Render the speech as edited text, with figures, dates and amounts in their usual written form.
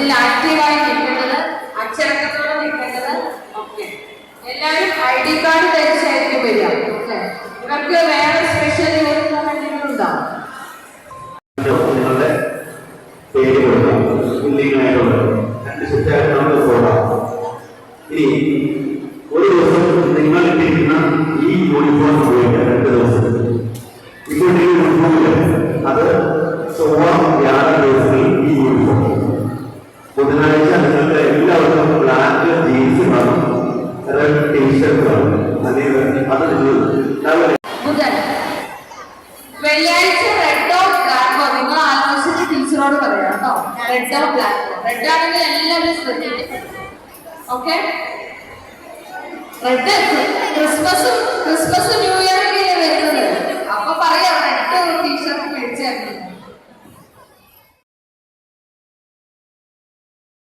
ഇതിൽ ആക്റ്റീവായി നിൽക്കേണ്ടത്, അച്ചടക്കത്തോടെ നിൽക്കേണ്ടത്. ഓക്കെ, എല്ലാവരും ID കാർഡ് ധരിച്ചായിരിക്കും വരിക. ഓക്കെ, ഇവർക്ക് വേറെ സ്പെഷ്യൽ യൂണിഫോം എന്തെങ്കിലും ഉണ്ടോ? നിങ്ങളുടെ പേര് കൊടുക്കാം, ഇല്ലെങ്കിൽ ഇനി ഒരു ദിവസം നിങ്ങൾ ഇട്ടിരിക്കുന്ന ഈ യൂണിഫോം ഉപയോഗിക്കാം. 2 ദിവസം ഇപ്പോൾ ഈ യൂണിഫോമില് അത് ചൊവ്വ വ്യാഴം ദിവസങ്ങളിൽ ഈ യൂണിഫോം, ബുധനാഴ്ച നിങ്ങൾക്ക് എല്ലാവർക്കും ബ്ലാക്ക് ജീൻസ് വേണം, റെഡ് ടീഷർട്ട് വേണം. അത് ബുധൻ, വെള്ളിയാഴ്ച റെഡോ ബ്ലാക്കോ നിങ്ങൾ ആലോചിച്ചിട്ട് ടീച്ചറോട് പറയാം കേട്ടോ. റെഡോ ബ്ലാക്കോ, റെഡ് ആണെങ്കിൽ എല്ലാവരും ശ്രദ്ധിക്കും. ഓക്കെ, റെഡ് ക്രിസ്മസും ന്യൂ ഇയർ